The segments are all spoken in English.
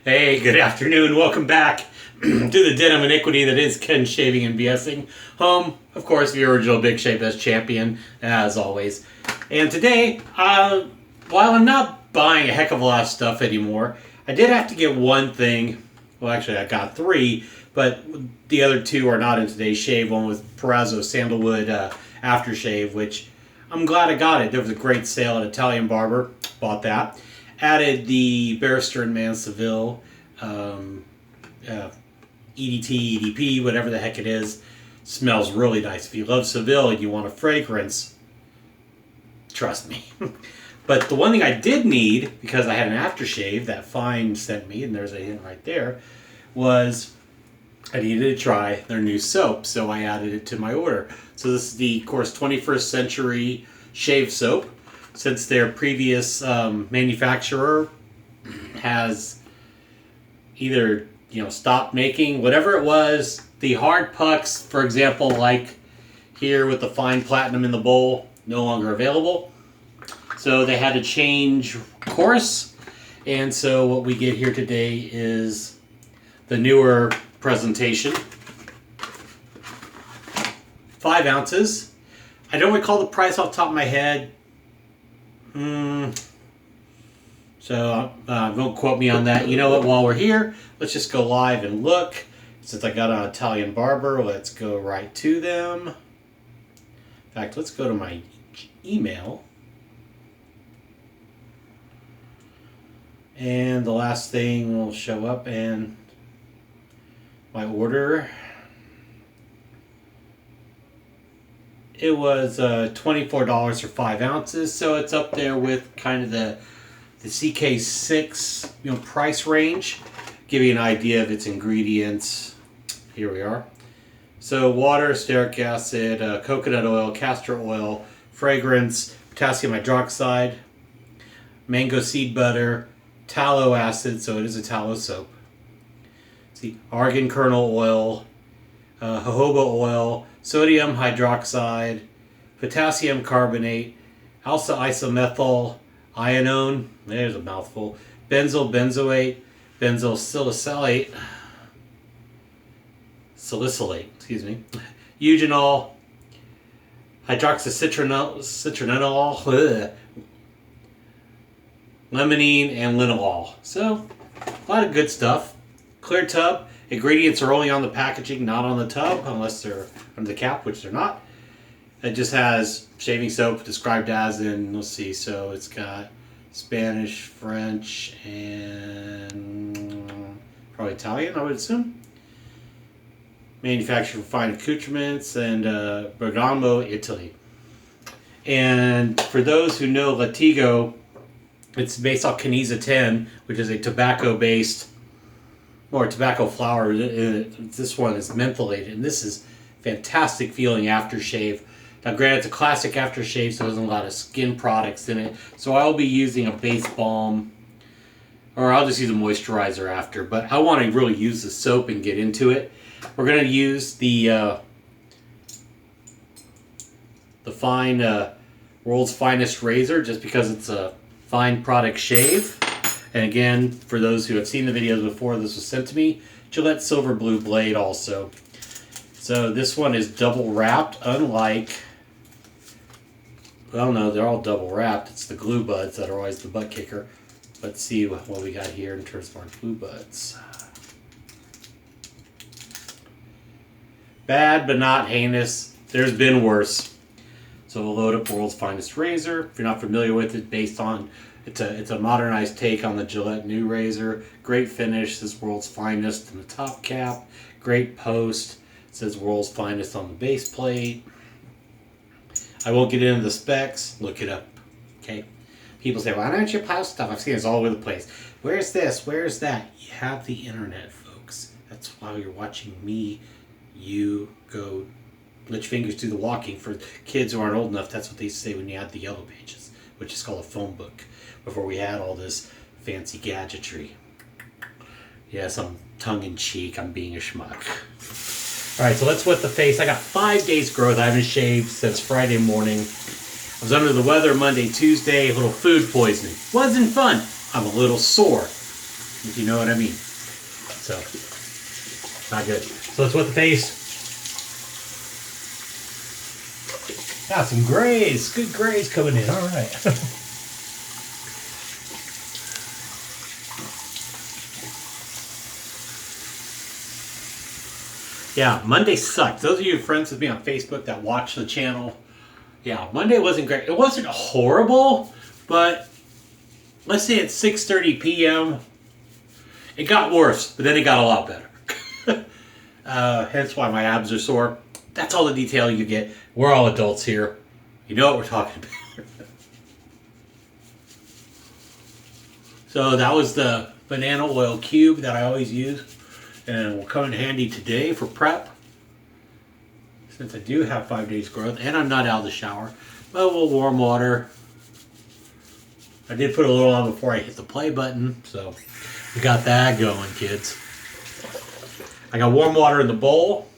Hey, good afternoon. Welcome back to the den of iniquity that is Ken Shaving and BSing. Home, of course, the original Big Shave S champion, as always. And today, while I'm not buying a heck of a lot of stuff anymore, I did have to get one thing. Well, actually, I got three, but the other two are not in today's shave. One was Perazzo Sandalwood Aftershave, which I'm glad I got it. There was a great sale at Italian Barber. Bought that. Added the Barrister and Manseville EDT, EDP, whatever the heck it is. Smells really nice. If you love Seville and you want a fragrance, trust me. But the one thing I did need, because I had an aftershave that Fine sent me, and there's a hint right there, was I needed to try their new soap, so I added it to my order. So this is the, of course, 21st Century Shave Soap. Since their previous manufacturer has either stopped making whatever it was, the hard pucks, for example, like here with the Fine Platinum in the bowl, no longer available. So they had to change course, and so what we get here today is the newer presentation. 5 ounces. I don't recall the price off the top of my head. So don't quote me on that. You know what? While we're here, let's just go live and look. Since I got an Italian Barber, let's go right to them. In fact, let's go to my email. And the last thing will show up, and my order. It was $24 for 5 ounces, so it's up there with kind of the CK6 price range. Give you an idea of its ingredients. Here we are. So water, stearic acid, coconut oil, castor oil, fragrance, potassium hydroxide, mango seed butter, tallow acid, so it is a tallow soap. See, argan kernel oil, jojoba oil, sodium hydroxide, potassium carbonate, alpha isomethyl ionone, there's a mouthful, benzyl benzoate, benzyl salicylate, eugenol, hydroxycitronol, limonene, and linalool. So, a lot of good stuff. Clear tub. Ingredients are only on the packaging, not on the tub, unless they're under the cap, which they're not. It just has shaving soap described as in, let's see, so it's got Spanish, French, and probably Italian, I would assume. Manufactured for Fine Accoutrements and Bergamo, Italy. And for those who know Latigo, it's based on Caniza 10, which is a tobacco-based or tobacco flower. This one is mentholated, and this is fantastic feeling aftershave. Now granted, it's a classic aftershave, so there's a lot of skin products in it. So I'll be using a base balm, or I'll just use a moisturizer after. But I want to really use the soap and get into it. We're going to use the Fine World's Finest Razor, just because it's a fine product shave. And again, for those who have seen the videos before, this was sent to me. Gillette Silver Blue Blade also. So this one is double wrapped, unlike, well, no, they're all double wrapped. It's the glue buds that are always the butt kicker. Let's see what we got here in terms of our glue buds. Bad, but not heinous. There's been worse. So we'll load up World's Finest Razor. If you're not familiar with it, based on it's a modernized take on the Gillette new razor. Great finish. Says World's Finest in the top cap. Great post. Says World's Finest on the base plate. I won't get into the specs. Look it up. Okay. People say, "Why don't you post stuff?" I've seen this all over the place. Where's this? Where's that? You have the internet, folks. That's why you're watching me. You go. Let your fingers do the walking. For kids who aren't old enough, that's what they say when you had the yellow pages, which is called a phone book, before we had all this fancy gadgetry. Yes, I'm tongue-in-cheek. I'm being a schmuck. All right, so let's wet the face. I got 5 days growth. I haven't shaved since Friday morning. I was under the weather Monday, Tuesday, a little food poisoning. Wasn't fun. I'm a little sore. if you know what I mean. So, not good. So let's wet the face. Got some grays, good grays coming in. All right. Yeah, Monday sucked. Those of you friends with me on Facebook that watch the channel, yeah, Monday wasn't great. It wasn't horrible, but let's say at 6:30 p.m., it got worse, but then it got a lot better. Hence why my abs are sore. That's all the detail you get. We're all adults here. You know what we're talking about. So that was the banana oil cube that I always use. And it will come in handy today for prep. Since I do have 5 days growth and I'm not out of the shower. But a little warm water. I did put a little on before I hit the play button. So we got that going, kids. I got warm water in the bowl.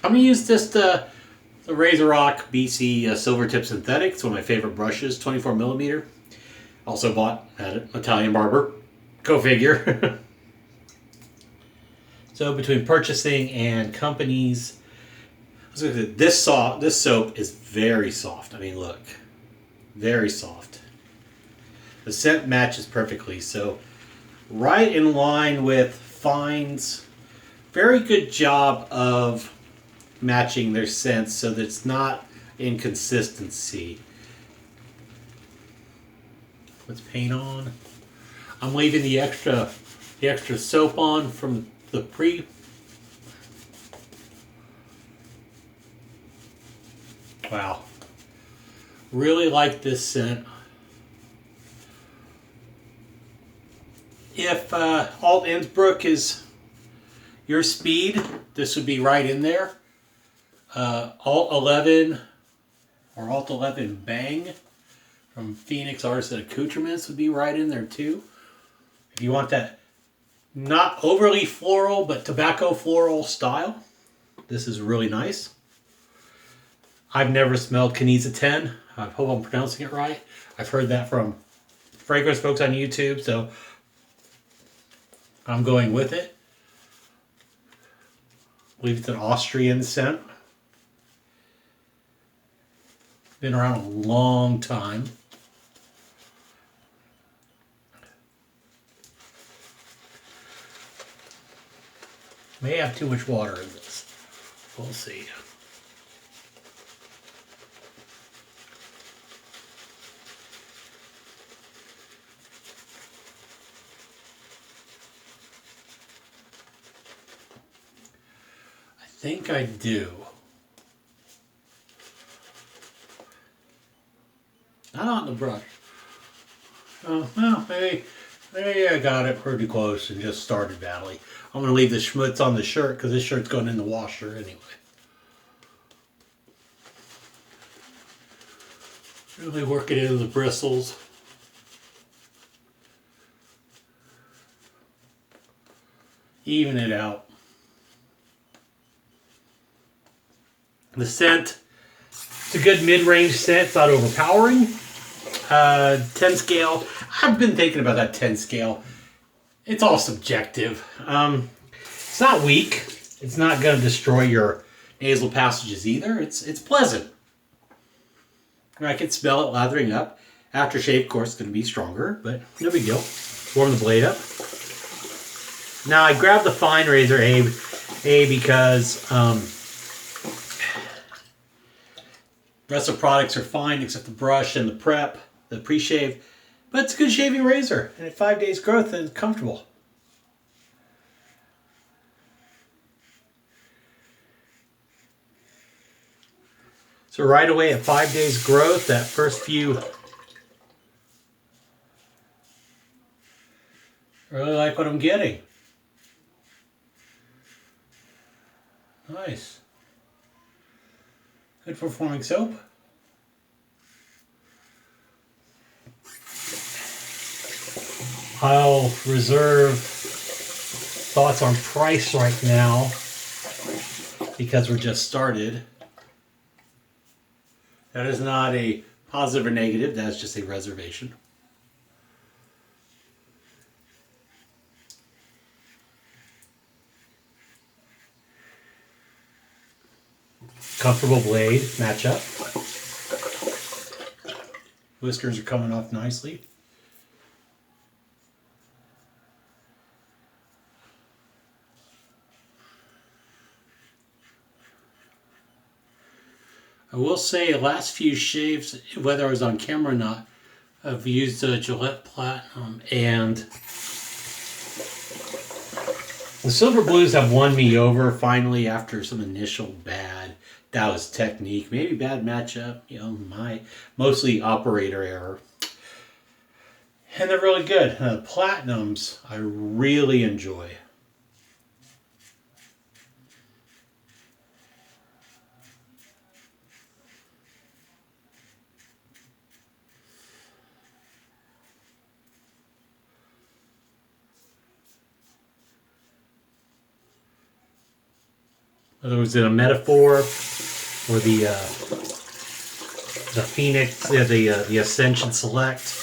I'm going to use this the Razor Rock BC Silvertip Synthetic. It's one of my favorite brushes, 24 millimeter. Also bought at an Italian barber. Go figure. So between purchasing and companies, this soap is very soft. I mean, look, very soft. The scent matches perfectly. So right in line with Fine's. Very good job of matching their scents so that it's not inconsistency. Let's paint on. I'm leaving the extra soap on from the pre. Wow. Really like this scent. If Alt Innsbruck is your speed, this would be right in there. Alt 11 or Alt 11 Bang from Phoenix Artists and Accoutrements would be right in there too. If you want that not overly floral, but tobacco floral style, this is really nice. I've never smelled Keniza 10. I hope I'm pronouncing it right. I've heard that from fragrance folks on YouTube, so I'm going with it. I believe it's an Austrian scent. Been around a long time. May have too much water in this. We'll see. I think I do. Not on the brush. Oh, well, maybe I got it pretty close and just started badly. I'm going to leave the schmutz on the shirt because this shirt's going in the washer anyway. Really work it into the bristles. Even it out. The scent, it's a good mid-range scent. It's not overpowering. 10 scale. I've been thinking about that 10 scale. It's all subjective. It's not weak. It's not going to destroy your nasal passages either. It's pleasant. I can smell it lathering up. Aftershave, of course, is going to be stronger, but no big deal. Warm the blade up. Now, I grabbed the Fine Razor A because the rest of the products are fine except the brush and the prep, the pre-shave. But it's a good shaving razor, and at 5 days growth, it's comfortable. So right away at 5 days growth, that first few, I really like what I'm getting. Nice. Good performing soap. I'll reserve thoughts on price right now because we're just started. That is not a positive or negative, that's just a reservation. Comfortable blade matchup. Whiskers are coming off nicely. I will say, the last few shaves, whether I was on camera or not, I've used a Gillette Platinum, and the Silver Blues have won me over finally after some initial bad. That was technique, maybe bad matchup, mostly operator error. And they're really good. The Platinums, I really enjoy. Whether it was in a Metaphor or the Phoenix, the Ascension Select,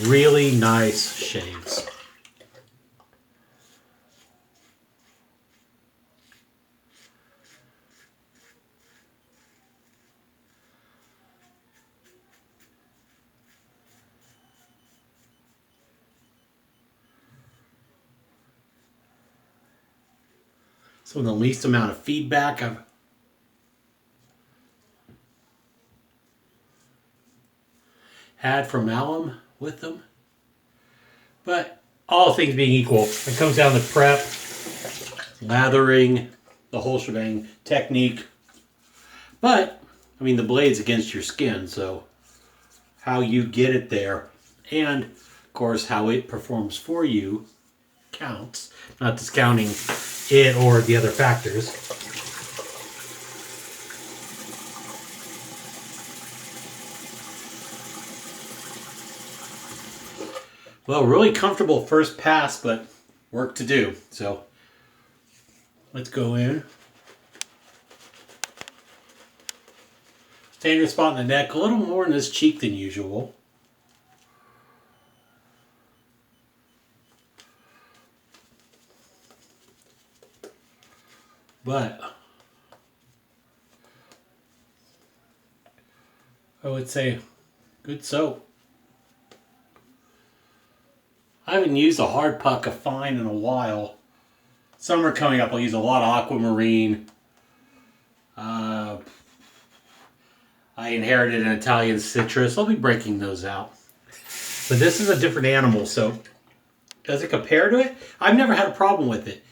really nice shaves. So the least amount of feedback I've had from alum with them. But all things being equal, it comes down to prep, lathering, the whole shebang, technique. But, I mean, the blade's against your skin, so how you get it there, and, of course, how it performs for you counts. Not discounting it or the other factors. Well, really comfortable first pass, but work to do. So let's go in. Standard spot in the neck, a little more in this cheek than usual. But I would say good soap. I haven't used a hard puck of fine in a while. Summer coming up, I'll use a lot of aquamarine. I inherited an Italian citrus. I'll be breaking those out. But this is a different animal, so does it compare to it? I've never had a problem with it.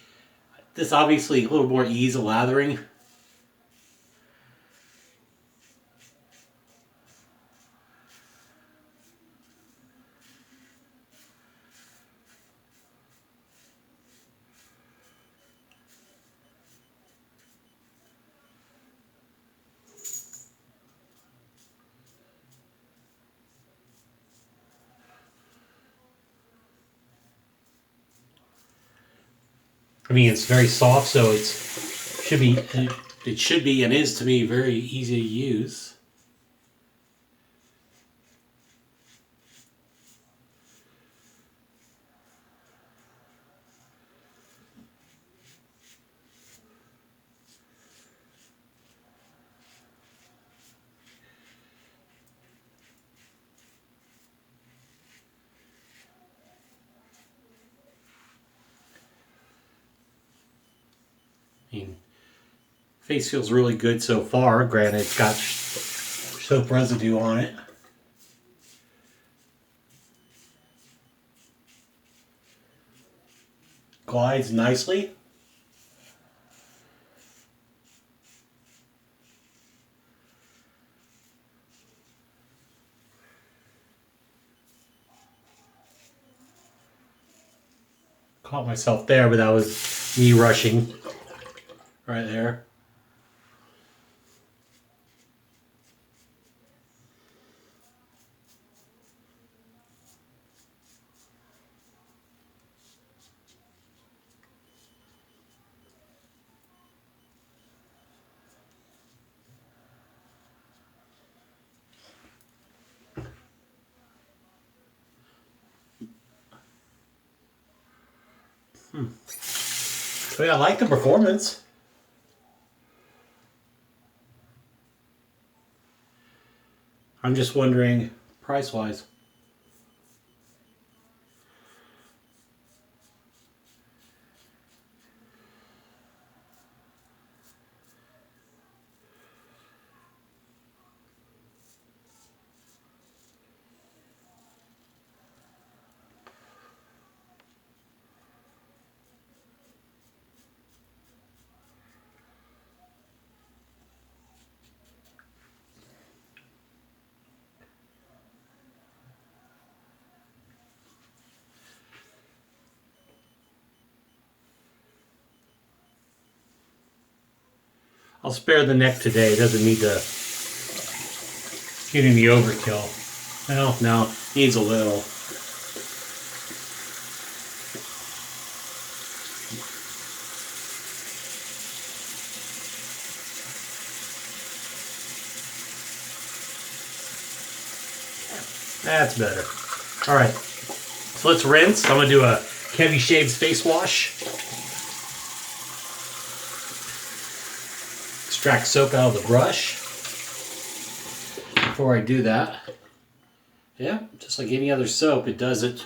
This obviously a little more ease of lathering. I mean, it's very soft, so it should be and is to me very easy to use. I mean, face feels really good so far. Granted, it's got soap residue on it. Glides nicely. Caught myself there, but that was me rushing right there. So yeah, I like the performance. I'm just wondering, price-wise. I'll spare the neck today. It doesn't need to get any overkill. Well, no, needs a little. That's better. All right, so let's rinse. I'm gonna do a Heavy Shaves face wash. Extract soap out of the brush. Before I do that, yeah, just like any other soap, it does it.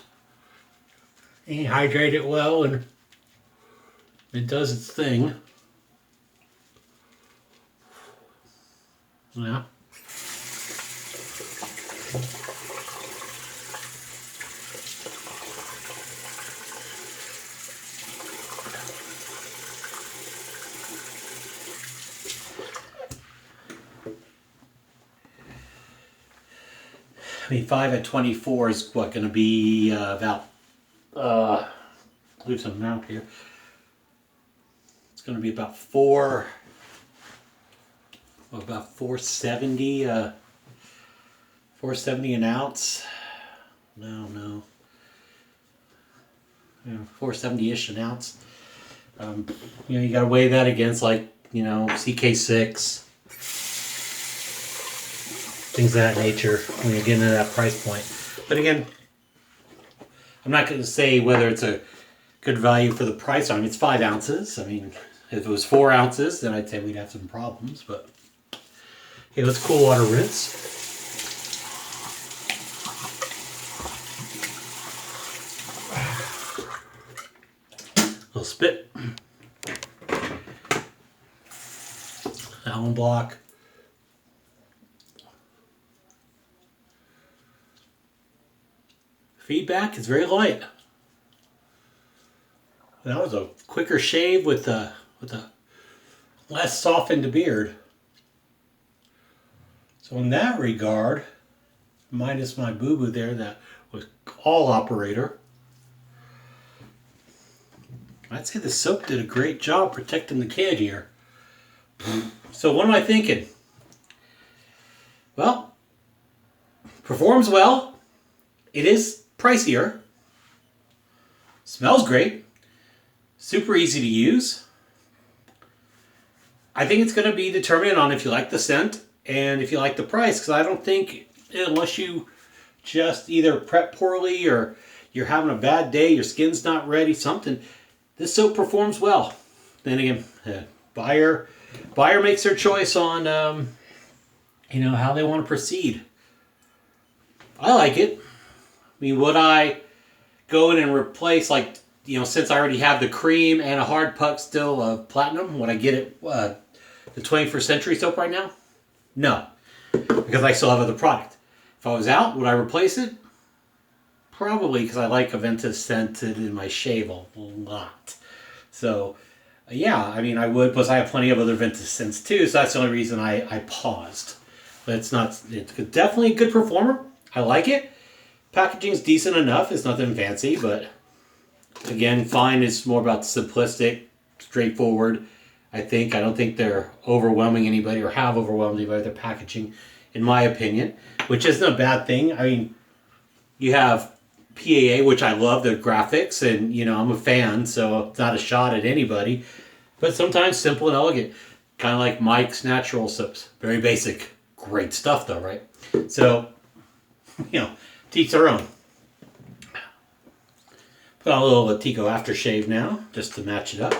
You hydrate it well and it does its thing. Yeah. I mean, 5 at 24 is what going to be about, lose some amount here. It's going to be about 470, 470 an ounce. No. Yeah, 470-ish an ounce. You got to weigh that against, like, CK6. Things of that nature when you're getting to that price point. But again, I'm not going to say whether it's a good value for the price. I mean, it's 5 ounces. I mean, if it was 4 ounces, then I'd say we'd have some problems. But okay, let's cool water rinse. A little spit. Alum block. Feedback is very light. That was a quicker shave with a less softened beard. So in that regard, minus my boo-boo there that was all operator, I'd say the soap did a great job protecting the kid here. So what am I thinking? Well, performs well. It is pricier. Smells great. Super easy to use. I think it's going to be determined on if you like the scent and if you like the price, because I don't think, unless you just either prep poorly or you're having a bad day, your skin's not ready, something, this soap performs well. Then again, buyer makes their choice on how they want to proceed. I like it. I mean, would I go in and replace, like, since I already have the cream and a hard puck still of platinum, would I get it the 21st Century soap right now? No, because I still have other product. If I was out, would I replace it? Probably, because I like Aventus scented in my shave a lot. So, yeah, I mean, I would, plus I have plenty of other Aventus scents too, so that's the only reason I paused. But it's definitely a good performer. I like it. Packaging's decent enough. It's nothing fancy, but again, fine is more about simplistic, straightforward. I don't think they're overwhelming anybody or have overwhelmed anybody with their packaging, in my opinion, which isn't a bad thing. I mean, you have PAA, which I love, the graphics, and I'm a fan, so it's not a shot at anybody. But sometimes simple and elegant, kind of like Mike's Natural Soaps. Very basic, great stuff though, right? So, to each their own. Put on a little Latigo aftershave now, just to match it up.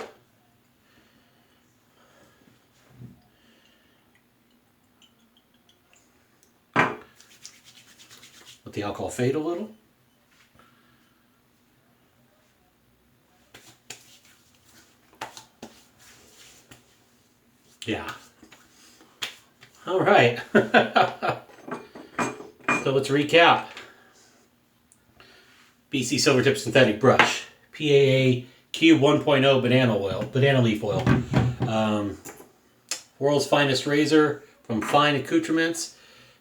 Let the alcohol fade a little. Yeah. All right. So let's recap. BC Silvertip Synthetic Brush. PAA Cube 1.0 banana leaf oil. World's Finest Razor from Fine Accoutrements.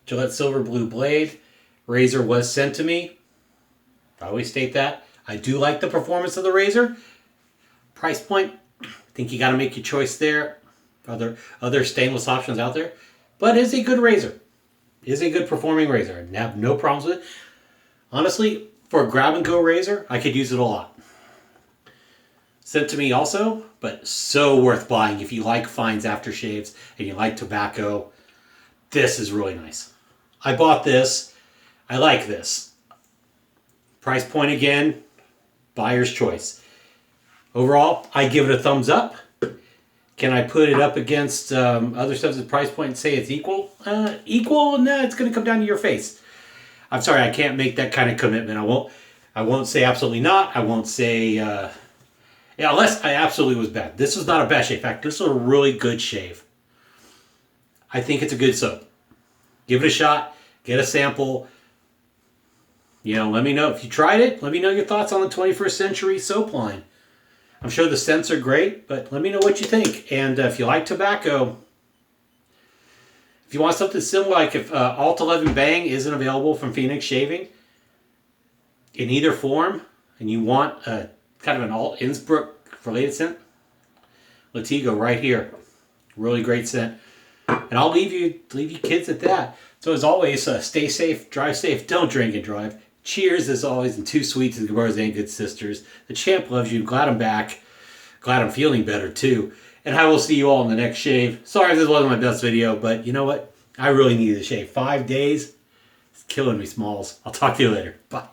Gillette Silver Blue Blade. Razor was sent to me. I always state that. I do like the performance of the razor. Price point, I think you got to make your choice there. Other stainless options out there. But it is a good razor. It is a good performing razor. I have no problems with it. Honestly, for a grab-and-go razor, I could use it a lot. Sent to me also, but so worth buying if you like fines aftershaves and you like tobacco. This is really nice. I bought this. I like this. Price point again, buyer's choice. Overall, I give it a thumbs up. Can I put it up against other stuff at price point and say it's equal? Equal? No, it's going to come down to your face. I'm sorry, I can't make that kind of commitment. I won't say absolutely not. I won't say, yeah, unless I absolutely was bad. This was not a bad shave. In fact, this was a really good shave. I think it's a good soap. Give it a shot. Get a sample. You know, let me know if you tried it. Let me know your thoughts on the 21st century soap line. I'm sure the scents are great, but let me know what you think. And if you like tobacco, if you want something similar, like if Alt 11 Bang isn't available from Phoenix Shaving in either form, and you want a kind of an Alt Innsbruck related scent, Latigo right here. Really great scent. And I'll leave you kids at that. So as always, stay safe, drive safe, don't drink and drive. Cheers, as always, and two sweets and brothers and good sisters. The champ loves you. Glad I'm back. Glad I'm feeling better, too. And I will see you all in the next shave. Sorry if this wasn't my best video, but you know what? I really needed a shave. 5 days. It's killing me, Smalls. I'll talk to you later. Bye.